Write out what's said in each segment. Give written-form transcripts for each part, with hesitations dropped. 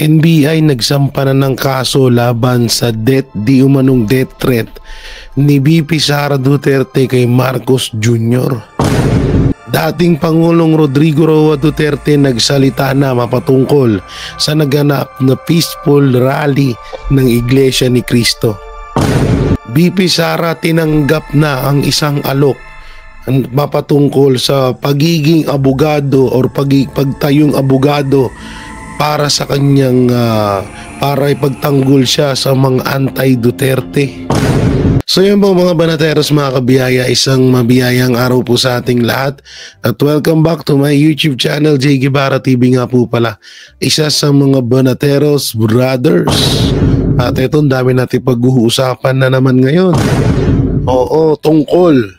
NBI nagsampa na ng kaso laban sa di umanong death threat ni VP Sara Duterte kay Marcos Jr. Dating Pangulong Rodrigo Roa Duterte nagsalita na mapatungkol sa naganap na peaceful rally ng Iglesia ni Cristo. VP Sara tinanggap na ang isang alok mapatungkol sa pagiging abogado or pagtayong abogado para sa kanyang para ipagtanggol siya sa mga anti-Duterte. So yun po mga banateros, mga kabiyaya, isang mabiyayang araw po sa ating lahat at welcome back to my YouTube channel, J. Guevara TV nga po pala, isa sa mga banateros brothers. At itong dami natin pag-uusapan na naman ngayon. Oo, tungkol,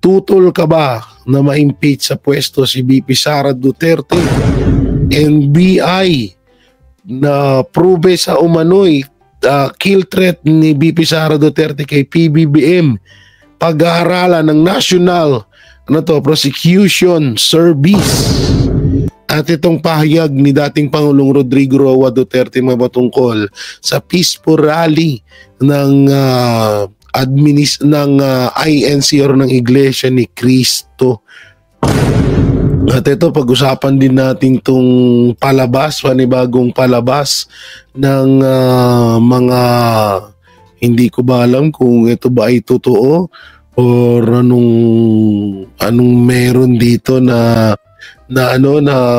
tutol ka ba na ma-impeach sa pwesto si VP Sara Duterte? NBI na prove sa umano'y kill threat ni VP Sara Duterte kay PBBM, pag-aaralan ng National Prosecution Service. At itong pahayag ni dating Pangulong Rodrigo Roa Duterte mabatungkol sa peaceful rally ng INC or ng Iglesia ni Cristo. At ito, pag-usapan din natin itong panibagong palabas ng mga, hindi ko ba alam kung ito ba ay totoo or anong meron dito na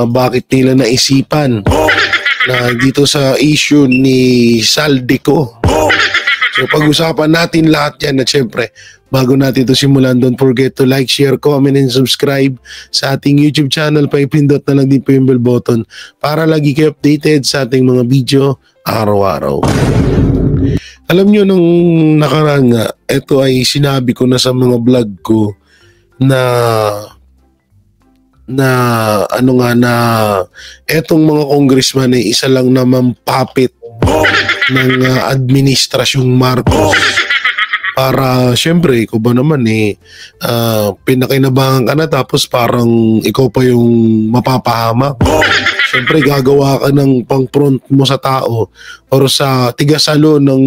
bakit nila naisipan na dito sa issue ni Saldico. So pag-usapan natin lahat yan, at syempre bago natin ito simulan, don't forget to like, share, comment, and subscribe sa ating YouTube channel. Paipindot na lang din po yung bell button para lagi kayo updated sa ating mga video araw-araw. Alam nyo, nung nakaraan nga, ito ay sinabi ko na sa mga vlog ko na etong mga congressman ay isa lang naman puppet ng administrasyong Marcos. Para syempre, ikaw ba naman pinakinabangan ka na tapos parang ikaw pa yung mapapahamak. Syempre, gagawa ka ng pang-front mo sa tao or sa tigasalo ng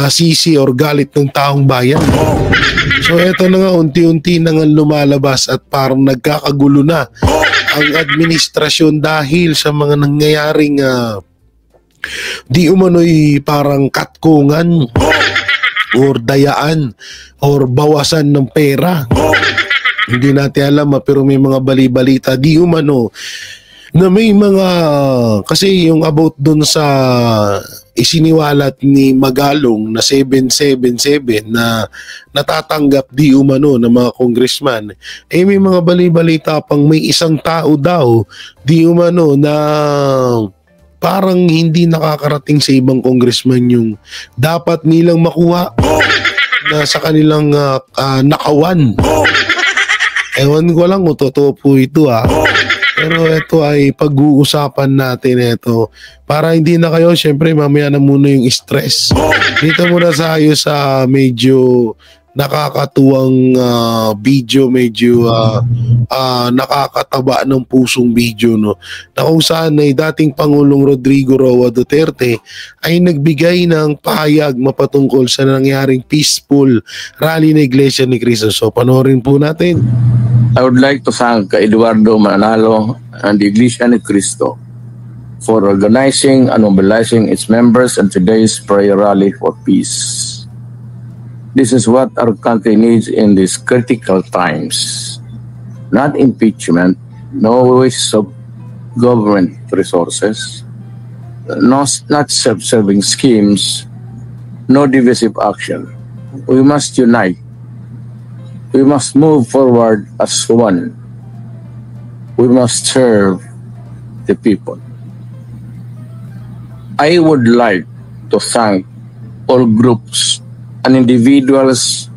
sisi or galit ng taong bayan. So eto na nga, unti-unti na nga lumalabas at parang nagkakagulo na ang administrasyon dahil sa mga nangyayaring di umano'y parang katkungan or dayaan or bawasan ng pera. Hindi natin alam pero may mga bali-balita di umano na may mga, kasi yung about dun sa isiniwalat ni Magalong na 777 na natatanggap di umano ng mga congressman, may mga bali-balita pang may isang tao daw di umano na parang hindi nakakarating sa ibang congressman yung dapat nilang makuha na sa kanilang nakawan. Ewan ko lang kung totoo po ito Pero ito ay pag-uusapan natin ito para hindi na kayo, syempre mamaya na muna yung stress. Dito muna tayo sa medyo nakakatuwang video, medyo nakakataba ng pusong video, no? Na kung saan ay dating Pangulong Rodrigo Roa Duterte ay nagbigay ng pahayag mapatungkol sa nangyaring peaceful rally ng Iglesia ni Cristo. So panoorin po natin. I would like to thank Eduardo Manalo and the Iglesia ni Cristo for organizing and mobilizing its members in today's prayer rally for peace. This is what our country needs in these critical times. Not impeachment, no waste of government resources, not self-serving schemes, no divisive action. We must unite. We must move forward as one. We must serve the people. I would like to thank all groups and individuals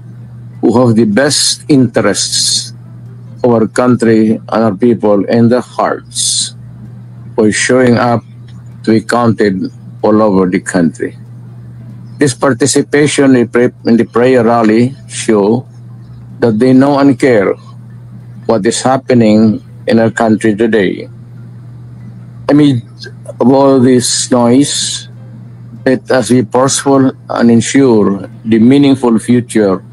who have the best interests of our country and our people in their hearts for showing up to be counted all over the country. This participation in the prayer rally show that they know and care what is happening in our country today. Amid of all this noise, let us be forceful and ensure the meaningful future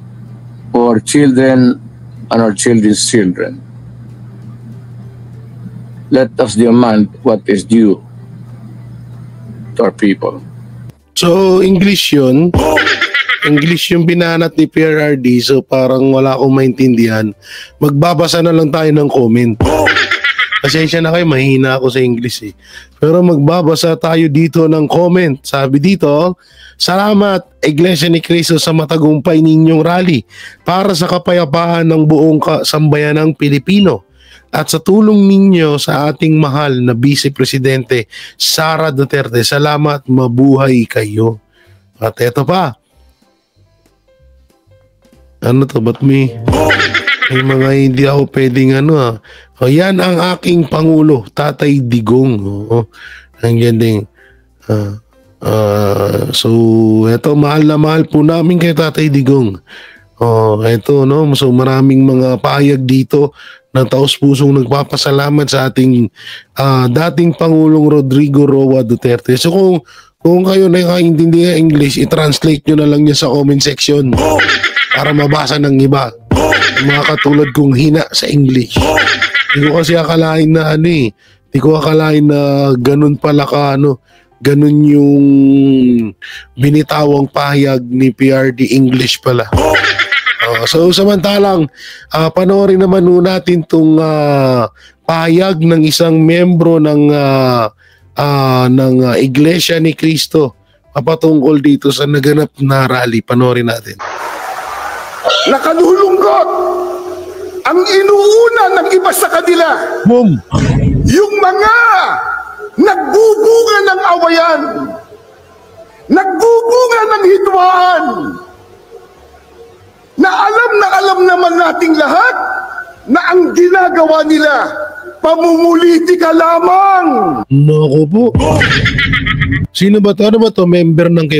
for our children and our children's children. Let us demand what is due to our people. So, English yun. English yung binanat ni PRRD, so parang wala akong maintindihan. Magbabasa na lang tayo ng comment. Pasensya na kayo, mahina ako sa English eh. Pero magbabasa tayo dito ng comment. Sabi dito, salamat Iglesia ni Cristo sa matagumpay ninyong rally para sa kapayapaan ng buong sambayanang Pilipino at sa tulong ninyo sa ating mahal na Vice Presidente Sara Duterte. Salamat, mabuhay kayo. At eto pa. Ano to? Ba't may mga hindi ako pwedeng O, yan ang aking Pangulo, Tatay Digong. Oo. Ang ganding. So, eto, mahal na mahal po namin kay Tatay Digong. Eto, no? So, maraming mga pahayag dito na taos-pusong nagpapasalamat sa ating dating Pangulong Rodrigo Roa Duterte. So, kung kayo nakakaintindi ng English, i-translate nyo na lang yan sa comment section para mabasa ng iba. Mga katulad kong hina sa English. Hindi ko kasi akalain na Hindi ko akalain na ganun pala ganun yung binitawang pahayag ni PRD English pala. So samantalang panoorin naman natin tong pahayag ng isang membro ng Iglesia ni Cristo patungkol dito sa naganap na rally. Panoorin natin. Nakalulungkot ang inuuna ng iba sa kanila. Boom! Yung mga nagbubunga ng awayan, nagbubunga ng hidwaan, na alam naman nating lahat na ang ginagawa nila pamumulitika lamang. Naku po. Sino ba to? Ano ba to? Member ng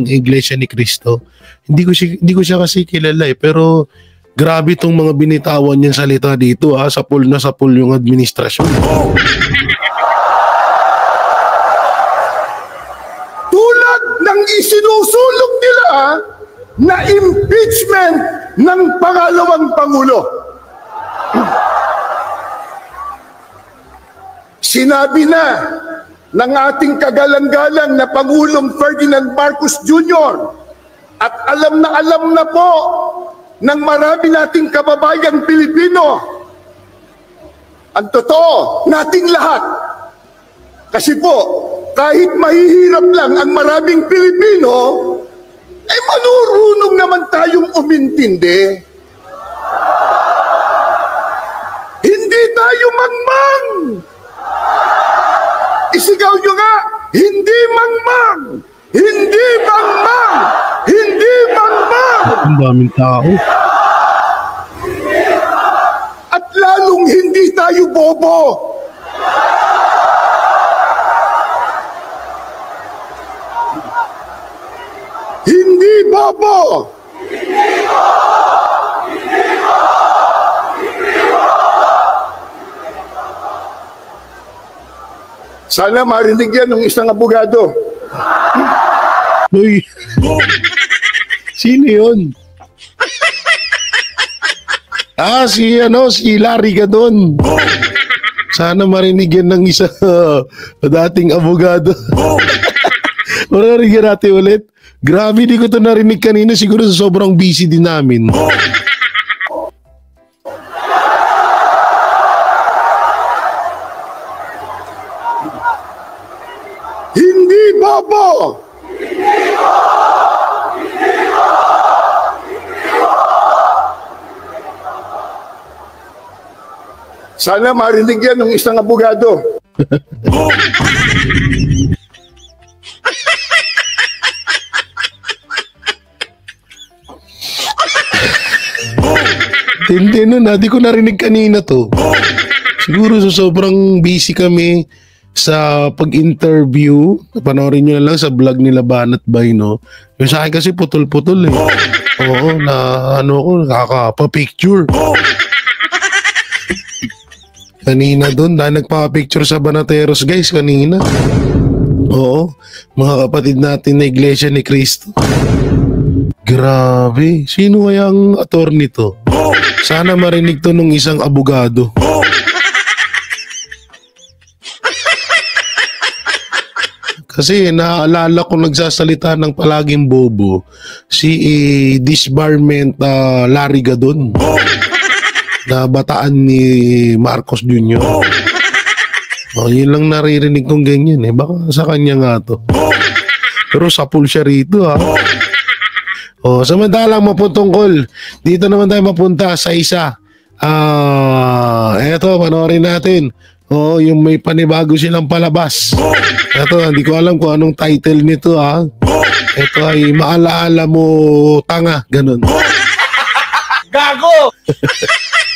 Iglesia ni Cristo? Hindi ko siya kasi kilala pero grabe tong mga binitawan niyang salita dito sapul na sapul yung administrasyon. Tulad ng isinusulog nila na impeachment ng pangalawang Pangulo. Sinabi na ng ating kagalang-galang na Pangulong Ferdinand Marcos Jr. at alam na po ng marami nating kababayang Pilipino ang totoo nating lahat. Kasi po, kahit mahihirap lang ang maraming Pilipino, ay manurunong naman tayong umintindi. Hindi tayo mangmang. Isigaw nyo nga, hindi mangmang! Hindi mangmang! Hindi mangmang! Ang daming tao. At lalong hindi tayo bobo. Hindi bobo! Sana marinig yan ng isang abogado. Uy! Sino yun? Si Larry Gadon. Sana marinig yan ng isa dating abogado. Marinig natin ulit. Grabe, di ko ito narinig kanina. Siguro sa sobrang busy din namin. Hindi bobo! Sana marinig yan ng isang abogado. Hindi nun di ko narinig kanina to. Siguro sa sobrang busy kami sa pag-interview. Panoorin nyo na lang sa vlog nila Banat Bay, no? Yung sa akin kasi putol-putol eh. Oo, nakaka-picture. Kanina doon, dahil nagpapicture sa Banateros guys, kanina. Oo, mga kapatid natin na Iglesia ni Cristo. Grabe, sino kaya ang attorney to? Sana marinig to nung isang abogado. Kasi naaalala ko nagsasalita ng palaging bobo si disbarment Larry Gadon. Na bataan ni Marcos Jr. Yun lang naririnig kong ganyan eh. Baka sa kanya nga to. Pero sapul siya rito ha. Samantalang maputungkol. Dito naman tayo mapunta sa isa. Eto, panoorin natin. Yung may panibago silang palabas. Eto, hindi ko alam kung anong title nito ha. Ito ay Maalaala Mo Tanga. Ganun. Gago!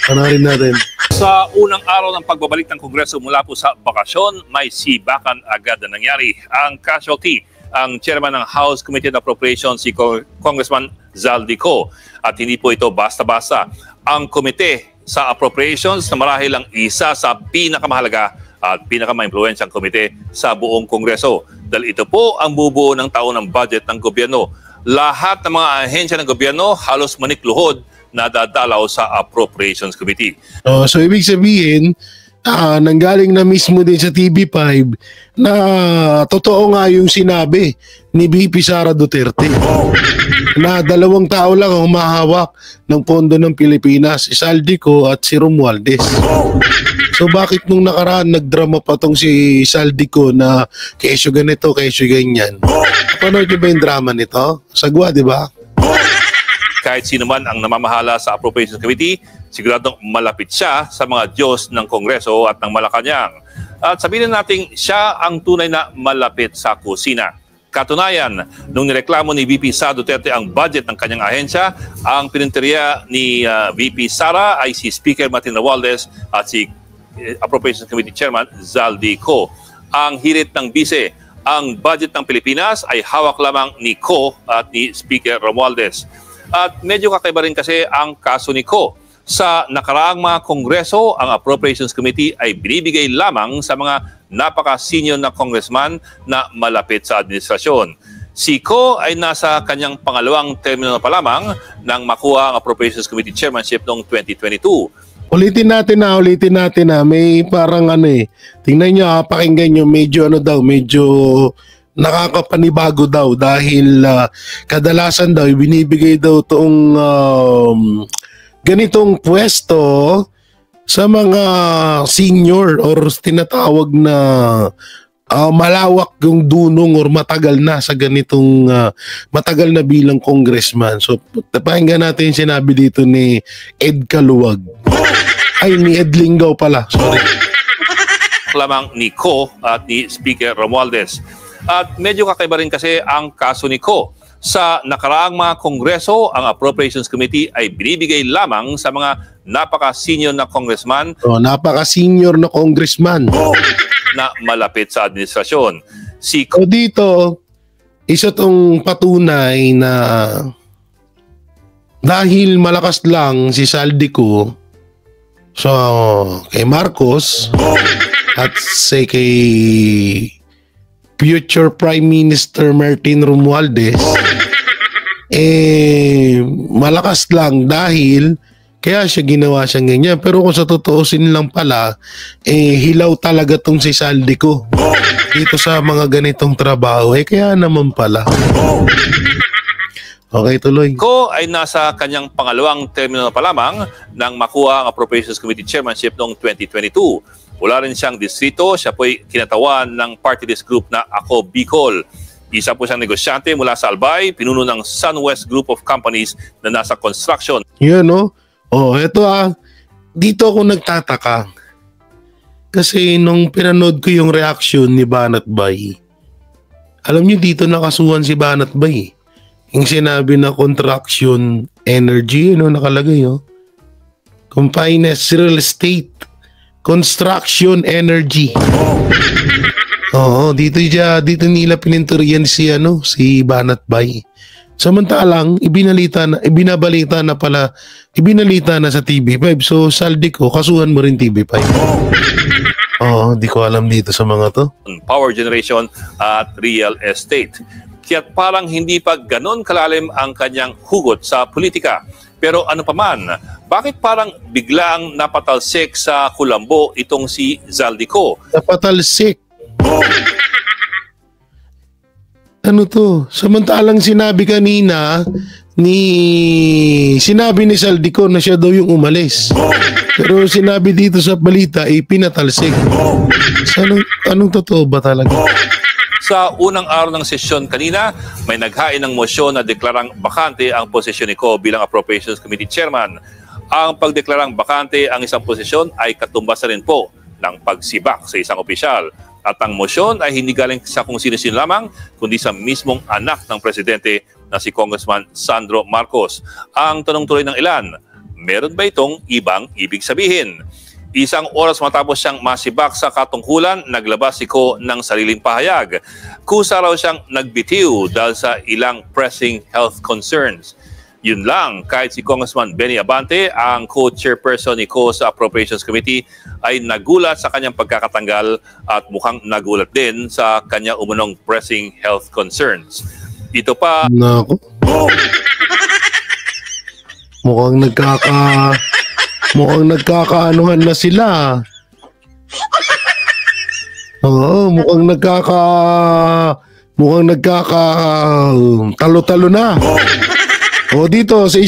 Panoorin natin. Sa unang araw ng pagbabalik ng Kongreso mula po sa bakasyon, may sibakan agad na nangyari. Ang casualty, ang chairman ng House Committee on Appropriations, si Congressman Zaldico. At hindi po ito basta-basta. Ang komite sa appropriations na marahil ang isa sa pinakamahalaga at pinakama-impluensyang komite sa buong Kongreso. Dahil ito po ang bubuo ng taon ng budget ng gobyerno. Lahat ng mga ahensya ng gobyerno halos manikluhod na dadalaw sa Appropriations Committee. So ibig sabihin, nanggaling na mismo din sa TV5 na totoo nga yung sinabi ni VP Sara Duterte na 2 tao lang ang humahawak ng pondo ng Pilipinas, si Zaldico at si Romualdez. So bakit nung nakaraan nagdrama pa tong si Zaldico na kesyo ganito, kesyo ganyan? Panood nyo ba yung drama nito? Sagwa, di ba? Kahit sino man ang namamahala sa Appropriations Committee, siguradong malapit siya sa mga Diyos ng Kongreso at ng Malacanang. At sabihin natin, siya ang tunay na malapit sa kusina. Katunayan, nung nireklamo ni VP Sara Duterte ang budget ng kanyang ahensya, ang pininteriya ni VP Sara ay si Speaker Martin Romualdez at si Appropriations Committee Chairman Zaldico. Ang hirit ng bise, ang budget ng Pilipinas ay hawak lamang ni Co at ni Speaker Romualdez. At medyo kakaiba rin kasi ang kaso ni Co. Sa nakaraang mga kongreso, ang Appropriations Committee ay binibigay lamang sa mga napaka-senior na congressman na malapit sa administrasyon. Si Co ay nasa kanyang pangalawang termino pa lamang nang makuha ang Appropriations Committee Chairmanship noong 2022. Ulitin natin na. May parang tingnan nyo pakinggan nyo, medyo nakakapanibago daw dahil kadalasan daw binibigay daw toong ganitong pwesto sa mga senior or tinatawag na malawak yung dunong or matagal na sa ganitong matagal na bilang congressman. So pakinggan natin yung sinabi dito ni Ed Kaluwag. Ay, ni Ed Lingaw pala. Sorry. Lamang ni Co at ni Speaker Romualdez. At medyo kakaiba rin kasi ang kaso ni Co. Sa nakaraang mga kongreso, ang Appropriations Committee ay binibigay lamang sa mga napaka-senior na congressman. Napaka-senior na congressman. Na malapit sa administrasyon. So dito, isa tong patunay na dahil malakas lang si Zaldico kay Marcos at kay future Prime Minister Martin Romualdez, malakas lang dahil kaya siya ginawa siyang ganyan. Pero kung sa totoosin lang pala, hilaw talaga tong si Zaldico dito sa mga ganitong trabaho. Kaya naman pala. Okay, tuloy. Co ay nasa kanyang pangalawang termino pa lamang nang makuha ang Appropriations Committee Chairmanship noong 2022. Wala rin siyang distrito, siya po'y kinatawan ng party list group na Ako Bicol. Isa po siyang negosyante mula sa Albay, pinuno ng SunWest Group of Companies na nasa construction. Yun, no? Eto dito ako nagtataka. Kasi nung pinanood ko yung reaction ni Banat Bay, alam niyo dito nakasuhan si Banat Bay. Yung sinabi na contraction energy, nakalagay, Compines real estate. Construction energy. Dito nila pininturyan si si Banat Bay. Samantalang ibinabalita na pala ibinalita na sa TV5. So, Saldico, kasuhan mo rin TV5. Oo, di ko alam dito sa mga to. Power generation at real estate. Kaya't parang hindi pa ganon kalalim ang kanyang hugot sa politika. Pero ano pa man, bakit parang biglang napatalsik sa kulambo itong si Zaldico? Napatalsik. Ano to? Samantalang sinabi kanina sinabi ni Zaldico na siya daw yung umalis. Pero sinabi dito sa balita pinatalsik. So, anong totoo ba talaga? Sa unang araw ng sesyon kanina, may naghain ng mosyon na deklarang bakante ang posisyon ni Ko bilang Appropriations Committee Chairman. Ang pagdeklarang bakante ang isang posisyon ay katumbas rin po ng pagsibak sa isang opisyal. At ang mosyon ay hindi galing sa kung sino-sino lamang, kundi sa mismong anak ng presidente na si Congressman Sandro Marcos. Ang tanong tuloy ng ilan, meron ba itong ibang ibig sabihin? Isang oras matapos siyang masibak sa katungkulan, naglabas si Ko ng sariling pahayag. Kusa raw siyang nagbitiw dahil sa ilang pressing health concerns. Yun lang, kahit si Congressman Benny Abante, ang co-chairperson ni Ko sa Appropriations Committee, ay nagulat sa kanyang pagkakatanggal at mukhang nagulat din sa kanya umunong pressing health concerns. Ito pa... Nako. Mukhang nagkakaanuhan na sila. Oo, mukhang talo-talo na. O dito sa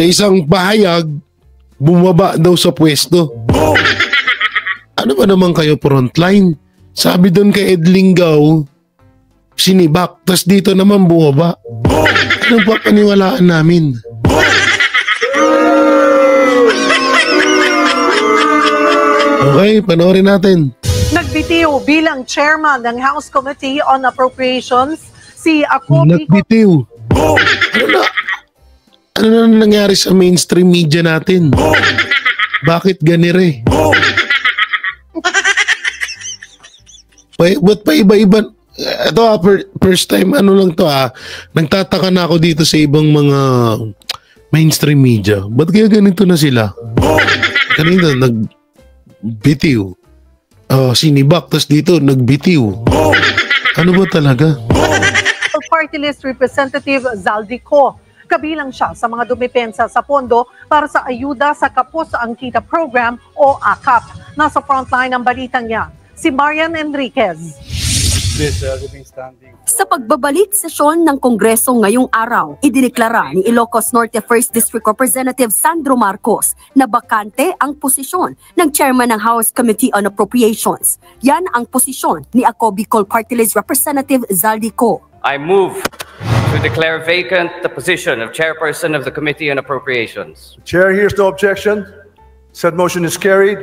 isang pahayag, bumaba daw sa pwesto. Ano ba naman kayo frontline? Sabi doon kay Ed Lingaw, sinibak, tas dito naman bumaba. Anong papaniwalaan namin? Okay, panoorin natin. Nagbitiw bilang chairman ng House Committee on Appropriations si Acobi. Nagbitiw. Ano na nangyari sa mainstream media natin? Bakit ganire? Ba't pa iba-iba? Ito first time lang to nagtataka na ako dito sa ibang mga mainstream media. Ba't kaya ganito na sila? Kanina nagbitiw. Sinibak, tas dito nagbitiw. Ano ba talaga? Party List Representative Zaldico. Kabilang siya sa mga dumipensa sa pondo para sa ayuda sa Kapos ang Kita Program o AKAP. Nasa frontline ng balitang niya, si Marian Enriquez. Sa pagbabalik sesyon ng Kongreso ngayong araw, idineklara ni Ilocos Norte 1st District Representative Sandro Marcos na bakante ang posisyon ng Chairman ng House Committee on Appropriations. Yan ang posisyon ni Ako Bicol Party List Representative Zaldico. I move to declare vacant the position of Chairperson of the Committee on Appropriations. Chair hears no objection. Said motion is carried.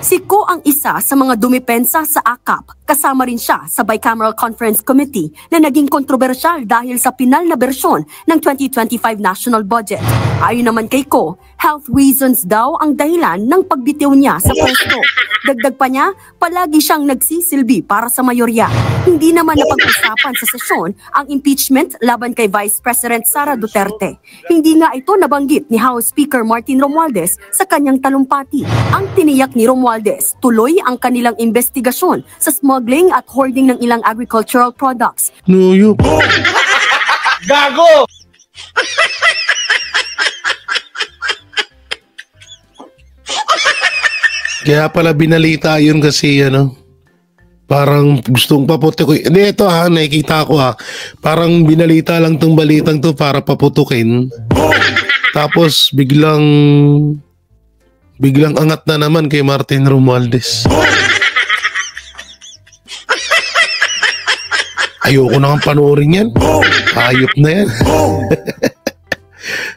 Si Ko ang isa sa mga dumipensa sa AKAP. Kasama rin siya sa Bicameral Conference Committee na naging kontrobersyal dahil sa pinal na bersyon ng 2025 National Budget. Ayon naman kay Ko, health reasons daw ang dahilan ng pagbitiw niya sa pwesto. Dagdag pa niya, palagi siyang nagsisilbi para sa mayorya. Hindi naman napag-usapan sa sesyon ang impeachment laban kay Vice President Sara Duterte. Hindi nga ito nabanggit ni House Speaker Martin Romualdez sa kanyang talumpati. Ang tiniyak ni Romualdez, tuloy ang kanilang investigasyon sa smuggling at hoarding ng ilang agricultural products. Nuyup. Gago! Kaya pala binalita yun kasi parang gustong paputukin. Hindi, ito nakikita ko parang binalita lang tong balitang to para paputukin. Tapos biglang angat na naman kay Martin Romualdez. Ayoko na kang panoorin yan. Ayop na yan.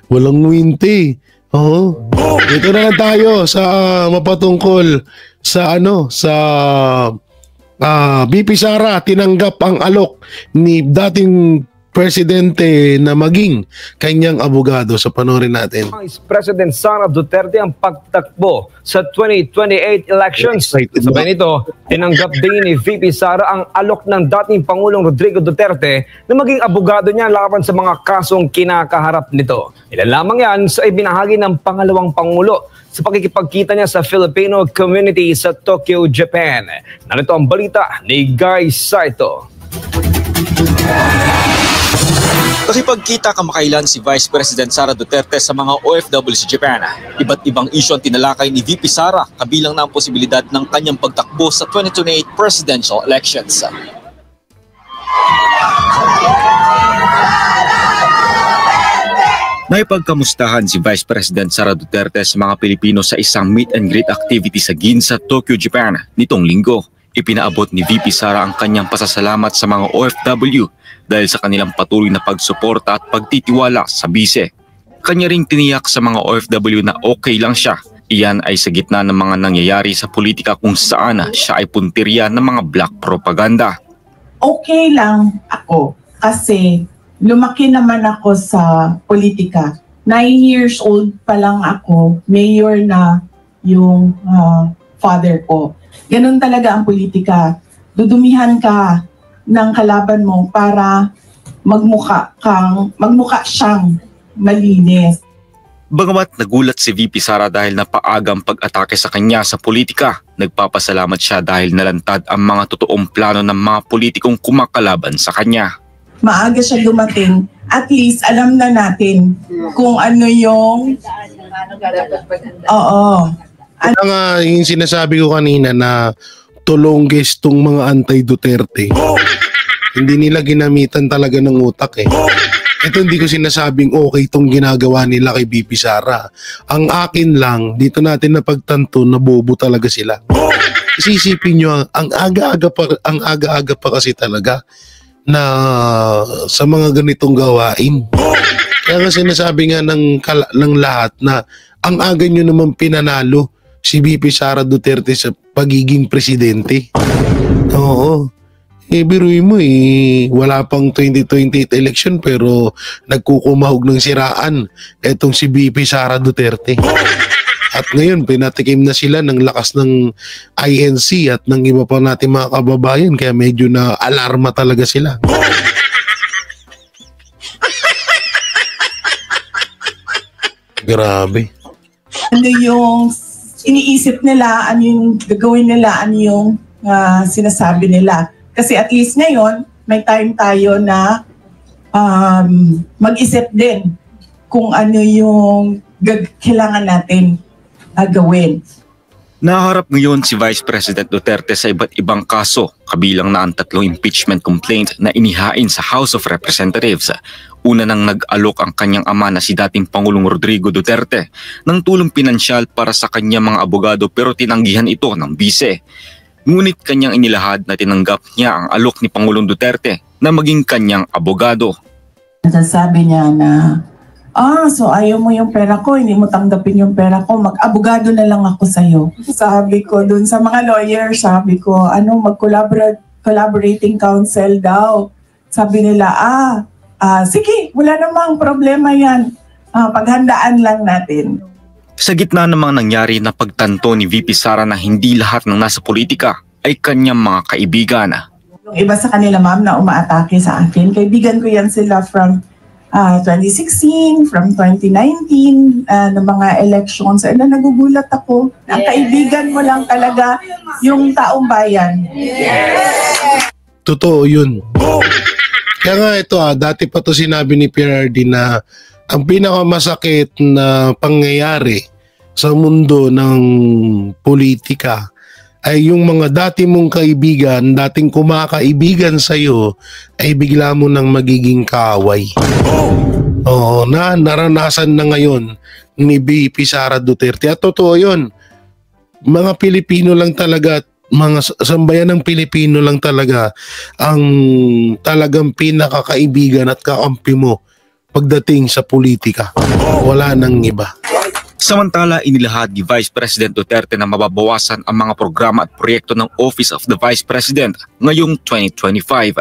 Walang winti. Oo. Dito na lang tayo sa mapatungkol sa VP Sara tinanggap ang alok ni dating presidente na maging kanyang abogado. So panoorin natin. Vice President Sara Duterte ang pagtakbo sa 2028 elections. Sabay nito, tinanggap din ni VP Sara ang alok ng dating Pangulong Rodrigo Duterte na maging abogado niya laban sa mga kasong kinakaharap nito. Ilan lamang yan sa ibinahagi ng pangalawang Pangulo sa pakikipagkita niya sa Filipino community sa Tokyo, Japan. Narito ang balita ni Guy Saito. Nakipagkita kamakailan si Vice President Sara Duterte sa mga OFW sa Japan. Iba't ibang isyu ang tinalakay ni VP Sara, kabilang na ang posibilidad ng kanyang pagtakbo sa 2028 presidential elections. Naipagkamustahan si Vice President Sara Duterte sa mga Pilipino sa isang meet and greet activity sa Ginza, Tokyo, Japan nitong linggo. Ipinaabot ni VP Sara ang kanyang pasasalamat sa mga OFW dahil sa kanilang patuloy na pagsuporta at pagtitiwala sa bise. Kanya ring tiniyak sa mga OFW na okay lang siya. Iyan ay sa gitna ng mga nangyayari sa politika kung saan siya ay puntirya ng mga black propaganda. Okay lang ako kasi lumaki naman ako sa politika. 9 years old pa lang ako, mayor na yung father ko. Ganun talaga ang politika. Dudumihan ka ng kalaban mo para magmukha siyang malinis. Bagamat nagulat si VP Sara dahil napaagang pag-atake sa kanya sa politika, nagpapasalamat siya dahil nalantad ang mga totoong plano ng mga politikong kumakalaban sa kanya. Maaga siya dumating, at least alam na natin kung ano yung... Oo. Nga yung sinasabi ko kanina na tulongges tong mga anti-Duterte. Hindi nila ginamitan talaga ng utak eh. Ito hindi ko sinasabing okay itong ginagawa nila kay VP Sara. Ang akin lang, dito natin napagtanto na bobo talaga sila. Isisipin nyo, ang aga-aga pa kasi talaga na sa mga ganitong gawain. Kaya nga sinasabi nga ng lahat na ang aga nyo naman pinanalo si VP Sara Duterte sa pagiging presidente. Oo. Biruin mo wala pang 2028 election pero nagkukumahog ng siraan etong si VP Sara Duterte. At ngayon, pinatikim na sila ng lakas ng INC at ng iba pa natin mga kababayan kaya medyo na alarma talaga sila. Grabe. Ano yung iniisip nila, ano yung gagawin nila, ano yung sinasabi nila. Kasi at least ngayon, may time tayo na mag-isip din kung ano yung kailangan natin gawin. Naharap ngayon si Vice President Duterte sa iba't ibang kaso, kabilang na ang 3 impeachment complaint na inihain sa House of Representatives. Una nang nag-alok ang kanyang ama na si dating Pangulong Rodrigo Duterte ng tulong pinansyal para sa kanyang mga abogado pero tinanggihan ito ng bise. Ngunit kanyang inilahad na tinanggap niya ang alok ni Pangulong Duterte na maging kanyang abogado. Sabi niya na, so ayaw mo yung pera ko, hindi mo tanggapin yung pera ko, mag-abogado na lang ako sa'yo. Sabi ko dun sa mga lawyer, sabi ko, collaborating counsel daw. Sabi nila, sige, wala namang problema yan. Paghandaan lang natin. Sa gitna ng mga nangyari na pagtanto ni VP Sara na hindi lahat ng nasa politika ay kanyang mga kaibigan. Yung iba sa kanila, ma'am, na umaatake sa akin, kaibigan ko yan sila from 2016, from 2019, ng mga elections. Nagugulat ako. Ang kaibigan mo lang talaga yung taong bayan. Yes! Totoo yun. Kaya nga ito dati pa to sinabi ni PRD na ang pinakamasakit na pangyayari sa mundo ng politika ay yung mga dati mong kaibigan, dating kumakaibigan sa'yo, ay bigla mo nang magiging kaaway. Oo, naranasan na ngayon ni VP Sara Duterte. At totoo yun, mga Pilipino lang talaga, mga sambayan ng Pilipino lang talaga ang talagang pinakakaibigan at kakampi mo pagdating sa politika. Wala nang iba. Samantala, inilahad ni Vice President Duterte na mababawasan ang mga programa at proyekto ng Office of the Vice President ngayong 2025.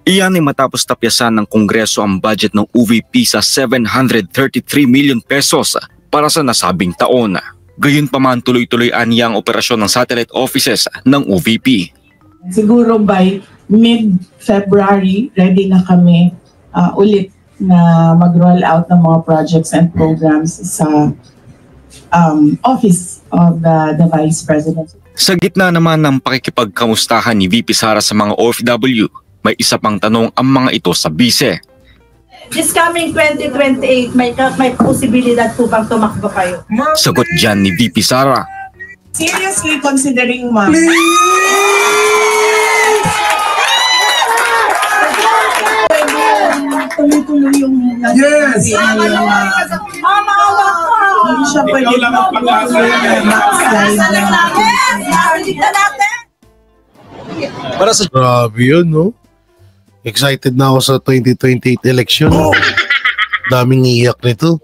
Iyan ay matapos tapyasan ng Kongreso ang budget ng UVP sa 733 million pesos para sa nasabing taon. Gayunpaman tuloy-tuloy aniya ang operasyon ng satellite offices ng UVP. Siguro by mid-February, ready na kami ulit na mag-roll out ng mga projects and programs sa Office of the Vice President. Sa gitna naman ng pakikipagkamustahan ni VP Sara sa mga OFW, may isa pang tanong ang mga ito sa bise. This coming 2028, may posibilidad po bang tumakbo kayo? Sagot dyan ni VP Sara. Seriously considering, ma'am. Tuloy-tuloy yung Yes! Mama, hindi siya pwede Para sa grabe yun, no? Excited na ako sa 2028 election. Daming iyak nito.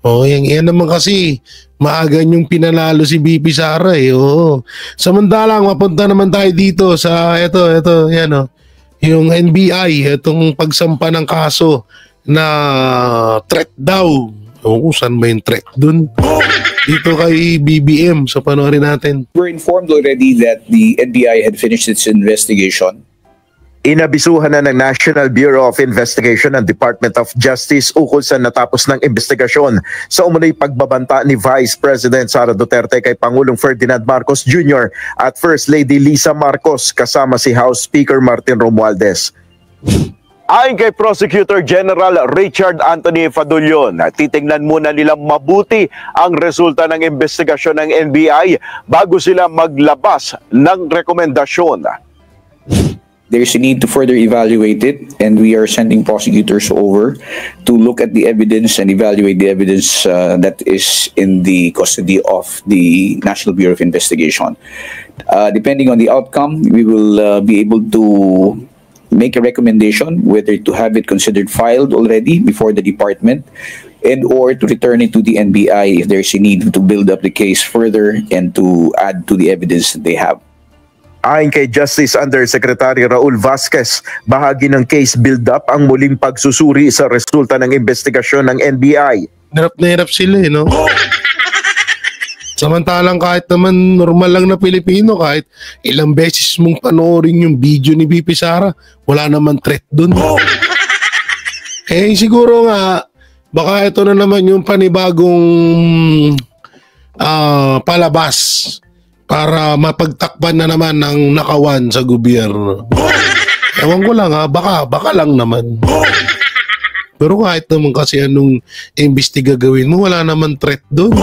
Yan naman kasi maaga yung pinanalo si BP Sara eh. Samantalang mapunta naman tayo dito sa ito, yan yung NBI, itong pagsampa ng kaso na threat daw. Saan ba yung threat dun? Dito kay BBM, so panoorin natin. We're informed already that the NBI had finished its investigation. Inabisuhan na ng National Bureau of Investigation ang Department of Justice ukol sa natapos ng investigasyon sa umunoy pagbabanta ni Vice President Sara Duterte kay Pangulong Ferdinand Marcos Jr. at First Lady Lisa Marcos kasama si House Speaker Martin Romualdez. Ayon kay Prosecutor General Richard Anthony Fadulyon, titingnan muna nilang mabuti ang resulta ng investigasyon ng NBI bago sila maglabas ng rekomendasyon. There's a need to further evaluate it, and we are sending prosecutors over to look at the evidence and evaluate the evidence that is in the custody of the National Bureau of Investigation. Depending on the outcome, we will be able to make a recommendation whether to have it considered filed already before the department and or to return it to the NBI if there's a need to build up the case further and to add to the evidence that they have. Ayon kay Justice Undersecretary Raul Vasquez, bahagi ng case build-up ang muling pagsusuri sa resulta ng investigasyon ng NBI. Hirap na hirap sila no? Samantalang kahit naman normal lang na Pilipino, kahit ilang beses mong panoorin yung video ni BP Sara, wala naman threat dun. Siguro nga, baka ito na naman yung panibagong palabas para mapagtakpan na naman ng nakawan sa gobyerno. Ewan ko lang baka lang naman. Pero kahit naman kasi anong imbestiga gawin mo, wala naman threat doon.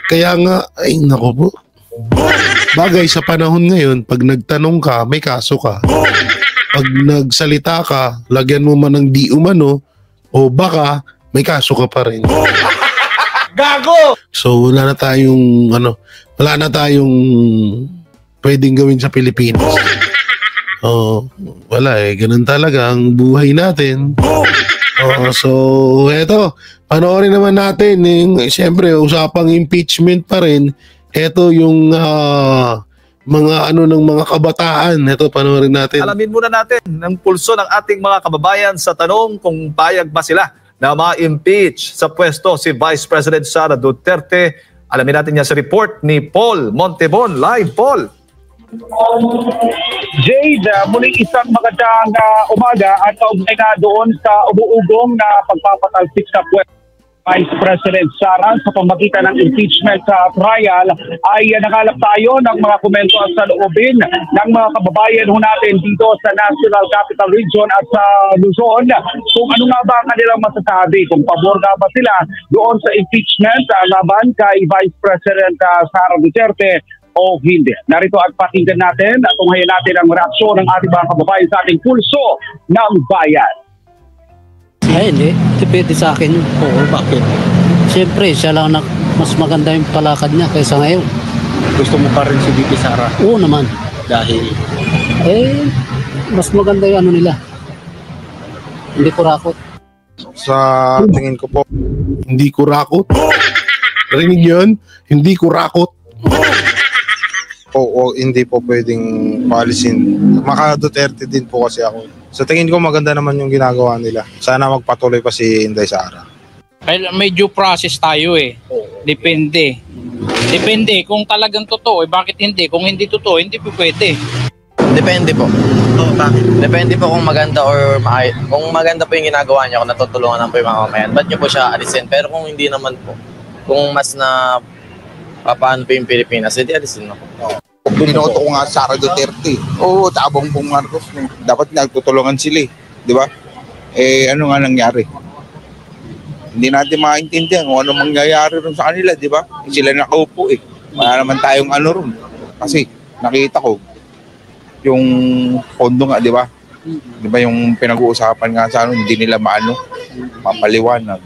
Kaya nga, ay nako po. Bagay sa panahon ngayon, pag nagtanong ka, may kaso ka. Pag nagsalita ka, lagyan mo man ng di umano, o baka may kaso ka pa rin. Gago! So wala na tayong pwedeng gawin sa Pilipinas. Wala ganun talaga ang buhay natin. So eto, panoorin naman natin siyempre usapang impeachment pa rin. Eto yung mga ng mga kabataan. Eto, panoorin natin. Alamin muna natin ng pulso ng ating mga kababayan sa tanong kung payag ba sila na ma-impeach sa pwesto si Vice President Sara Duterte. Alamin natin yan sa report ni Paul Montebon. Live, Paul. Jade, muling isang magandang umaga at kaugnay na doon sa umuugong na pagpapatalsik sa pwesto Vice President Sara sa pamagitan ng impeachment trial ay nakalap tayo ng mga komento at saloobin ng mga kababayan natin dito sa National Capital Region at sa Luzon kung ano nga ba ang kanilang masasabi, kung pabor nga ba sila doon sa impeachment laban kay Vice President Sara Duterte o hindi. Narito at pakinggan natin at tunghayan natin ang reaksyon ng ating mga kababayan sa ating pulso ng bayan. Ay, hindi. Depende sa akin yun. Oo, bakit? Siyempre, siya lang mas maganda yung palakad niya kaysa ngayon. Gusto mo pa rin si VP Sara? Oo naman. Dahil? Mas maganda yung nila. Hindi kurakot. Sa tingin ko po, hindi kurakot. Rinig yun? Hindi kurakot. O hindi po pwedeng paalisin. Maka Duterte din po kasi ako. Sa tingin ko maganda naman yung ginagawa nila. Sana magpatuloy pa si Inday Sara. May due process tayo eh. Depende. Depende kung talagang totoo, bakit hindi? Kung hindi totoo, hindi po pwede. Depende po. Bakit? Depende po kung maganda or kung maganda po yung ginagawa niya, kung natutulungan lang po yung mga mamayan, ba't niyo po siya alisin? Pero kung hindi naman po, kung mas na paano po yung Pilipinas, hindi alisin mo. Binoto ko nga Sara Duterte. Oo, tabong pong Marcos. Dapat nagtutulungan sila eh. Di ba? Ano nga nangyari? Hindi natin maintindihan kung ano mangyayari rin sa kanila, di ba? Sila nakaupo eh. Wala naman tayong ano rin. Kasi nakita ko, yung pondo nga, di ba? Di ba yung pinag-uusapan nga sa ano, hindi nila mapaliwanag.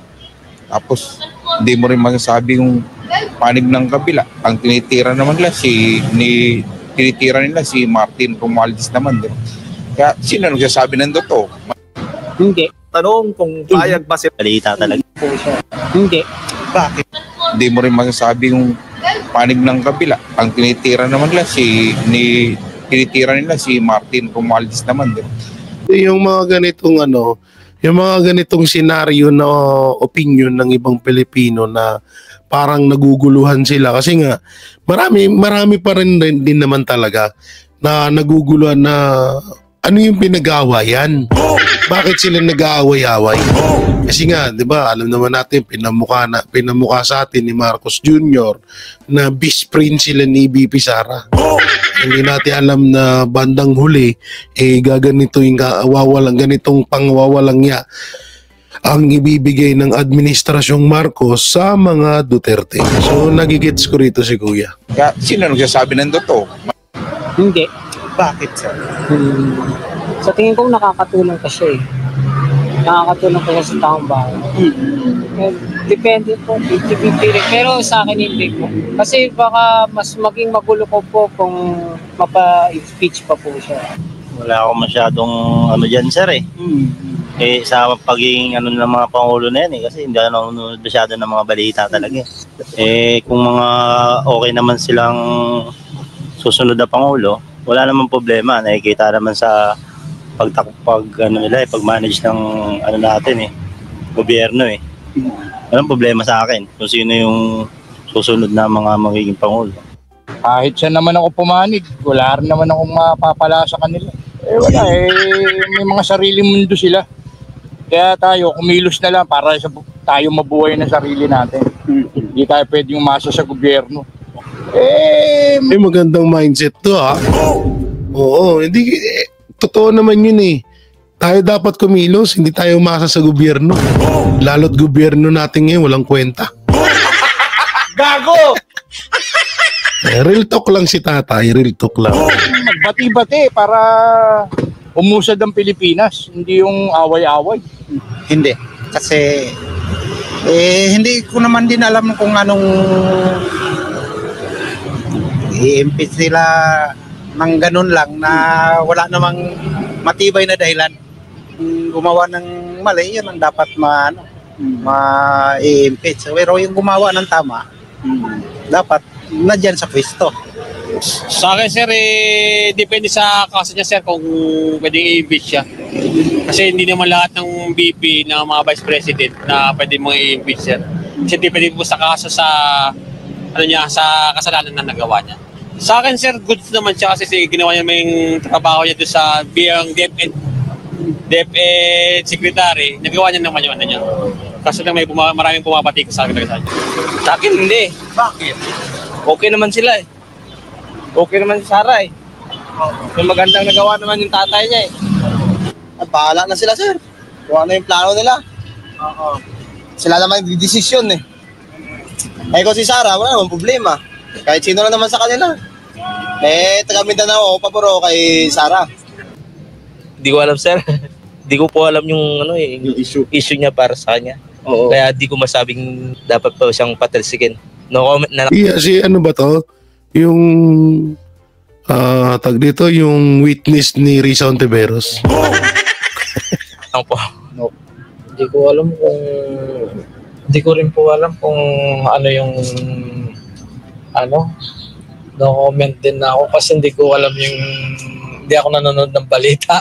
Tapos, hindi mo rin masasabi yung panig ng kabila. Ang tinitira naman nila tinitira nila si Martin Romualdez naman, di ba? Kaya sino nagsasabi ng totoo? Hindi. Tanong kung payag ba si balita talaga. Hindi. Bakit? Hindi mo rin masasabi yung panig ng kabila. Ang tinitira naman nila tinitira nila si Martin Romualdez naman, di ba? Yung mga ganitong senaryo na opinion ng ibang Pilipino na parang naguguluhan sila kasi nga marami pa rin din naman talaga na naguguluhan na ano yung pinag-aawayan? Bakit sila nag-aaway-away? Kasi nga, 'di ba, alam naman natin pinamukha sa atin ni Marcos Jr. na best friend sila ni BP Sara. Hindi natin alam na bandang huli gaganito yung ganitong pangwawalang niya ang ibibigay ng administrasyong Marcos sa mga Duterte. So nagigets ko rito si Kuya. Kaya sino nagsasabi ng totoo? Hindi. Bakit sir? Sa tingin ko nakakatulong pa siya eh. Nakakatulong pa siya sa taong bayan. Depende po, 50-50 rin. Pero sa akin hindi po. Kasi baka mas maging magulo ko po kung mapa-impeach pa po siya. Wala ako masyadong dyan sir eh. Sa pagiging ng mga pangulo na yan eh. Kasi hindi ako masyado ng mga balita talaga eh. Kung mga okay naman silang susunod na pangulo, wala namang problema. Nakikita naman sa pag-manage ng natin eh, gobyerno eh. Walang problema sa akin kung sino yung susunod na mga magiging pangulo. Kahit siya naman ako pumanig, wala rin naman akong mapapala sa kanila. Wala may mga sariling mundo sila. Kaya tayo, kumilos na lang para tayo mabuhay na sarili natin. Hindi tayo pwedeng umasa sa gobyerno. May magandang mindset to ha. Oo, hindi totoo naman yun eh. Tayo dapat kumilos, hindi tayo umasa sa gobyerno. Lalo't gobyerno natin ngayon walang kwenta. Gago! Real talk lang si tatay, real talk lang. Magbati-bati para umusad ang Pilipinas, hindi yung away-away. Hindi, kasi hindi ko naman din alam kung anong i-impeach nila ng ganun lang na wala namang matibay na dahilan. Gumawa ng mali, yun ang dapat ma-i-impeach. Pero yung gumawa ng tama, dapat nadyan sa pwesto. Sa akin sir, depende sa kaso niya sir kung pwedeng i-impeach siya. Kasi hindi naman lahat ng VP ng mga Vice President na pwede mong i-impeach sir. Kasi depende po sa kaso sa sa kasalanan na nagawa niya. Sa akin sir, good naman siya kasi ginawa niya may trabaho niya doon sa biyang DepEd Secretary. Nagawa niya naman yung niya. Kasi may maraming pumapatik sa akin. Sa akin hindi. Bakit? Okay naman sila eh. Okay naman si Sara eh. May magandang nagawa naman yung tatay niya eh. Bahala na sila sir. Kung ano yung plano nila. Sila naman yung desisyon eh. Kung si Sara, wala naman problema. Kahit sino na naman sa kanila. Taga Mindanao, paboro kay Sara. Hindi ko alam sir. Hindi ko po alam yung yung issue niya para sa kanya. Oo. Kaya di ko masabing dapat pa siyang patalsikin. No comment na lang. Yeah, ano ba to? Yung tag dito, yung witness ni Risa Ontiveros. Ano po? No. Hindi ko rin po alam kung ano yung No comment din na ako kasi hindi ko alam hindi ako nanonood ng balita.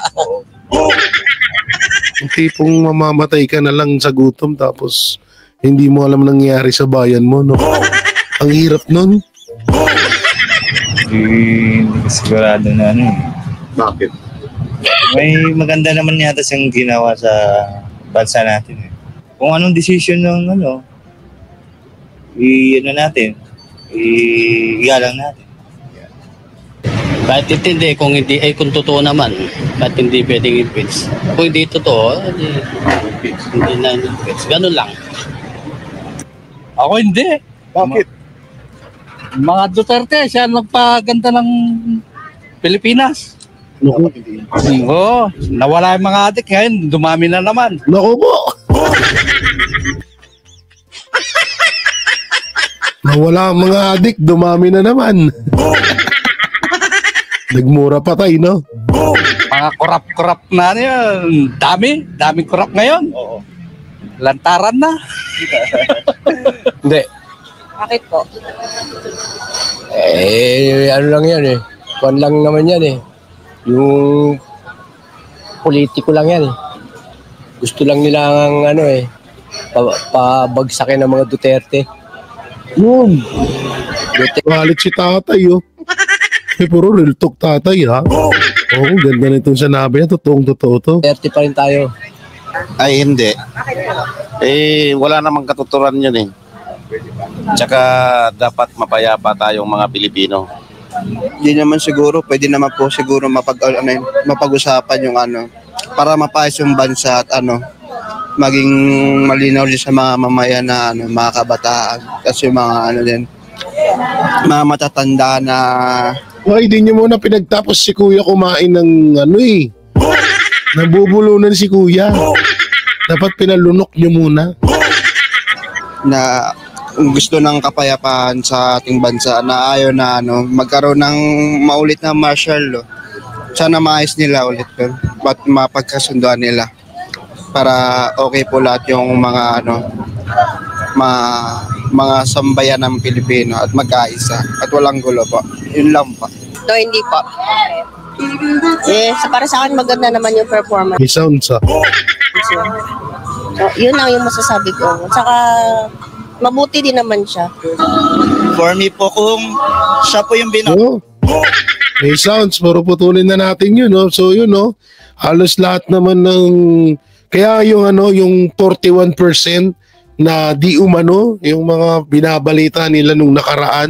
Yung tipong mamamatay ka na lang sa gutom tapos hindi mo alam nangyayari sa bayan mo, no? Ang hirap nun. Hindi sigurado na ano. Bakit? May maganda naman yata siyang ginawa sa bansa natin. Kung anong decision ng natin, igalang natin. Kahit hindi, kung kung totoo naman, kahit hindi pwedeng impeach. Kung hindi totoo, hindi na impeach. Ganun lang. Ako hindi. Bakit? Mga Duterte, siya nagpaganda ng Pilipinas. Oo, nawala yung mga adik, ngayon dumami na naman. Naku po! Nawala ang mga adik, dumami na naman. Nagmura patay, no? Mga korap-korap na yan. Daming korap ngayon. Oo. Lantaran na. Hindi. Bakit po? Ano lang yan eh. Kuwan lang naman yan eh. Yung politiko lang yan eh. Gusto lang nila ang pabagsakin ng mga Duterte. Yun. Galit si tatay, oh. Puro real talk tatay, ha? Oo, ganda na itong sinabi niya. Totoong-totoo to. 30 pa rin tayo. Ay, hindi. Wala namang katuturan yun eh. Tsaka dapat mapayapa tayong mga Pilipino. Hindi naman siguro, pwede naman po siguro mapag-usapan yung para mapayos yung bansa at maging malinaw din sa mga mamayan na mga kabataan. Kasi mga mga matatanda na Why, di nyo muna pinagtapos si kuya kumain ng nabubulunan si kuya. Dapat pinalunok nyo muna. Na gusto ng kapayapaan sa ating bansa na ayaw na magkaroon ng maulit na martial law. Sana maayos nila ulit yun. Ba't mapagkasunduan nila para okay po lahat yung mga mga sambayan ng Pilipino at magkaisa at walang gulo po. Yun lang po. No, hindi po. Para sa akin maganda naman yung performance. May sounds, ha? So, yun lang yung masasabi ko. Saka mabuti din naman siya. For me po, kung siya po yung may sounds, pero putulin na natin yun, no? So yun, no? Halos lahat naman kaya yung yung 41% na di umano, yung mga binabalita nila nung nakaraan,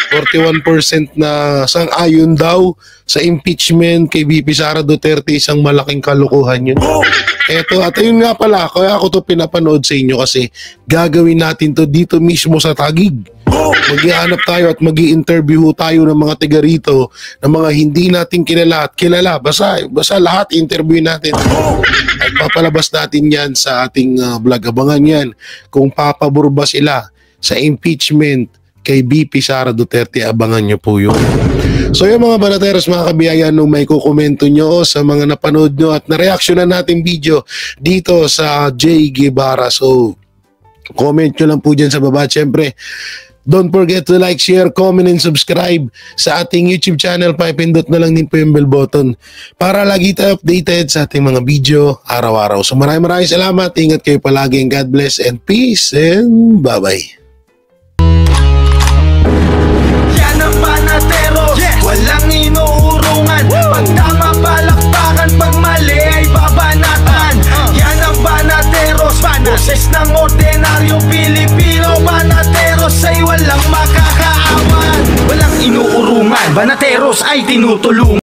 41% na sang-ayon daw sa impeachment kay VP Sara Duterte, isang malaking kalokohan yun. At ayun nga pala, kaya ako to pinapanood sa inyo kasi gagawin natin to dito mismo sa Taguig. Mag-ihanap tayo at mag-i-interview tayo ng mga tiga rito, ng mga hindi natin kilala at kilala. Basta lahat interview natin. At papalabas natin yan sa ating vlog. Abangan yan kung papabor ba sila sa impeachment kay VP Sara Duterte. Abangan nyo po yun. So yung mga banateros, mga kabiyayan, nung may kukomento nyo sa mga napanood nyo at na-reactionan natin video dito sa J. Guevara. So comment nyo lang po dyan sa baba. Siyempre, don't forget to like, share, comment, and subscribe sa ating YouTube channel. Paipindot na lang din po yung bell button para lagi tayo updated sa ating mga video araw-araw. So maraming salamat. Ingat kayo palagi and God bless and peace and bye-bye. Yan ang Banateros, walang inuurungan. Pag tama palakpakan, pag mali ay babanatan. Yan ang Banateros, boses ng ordinaryong Pilipino. Banateros ay walang makakaawan, walang inuurungan. Banateros ay tinutulungan.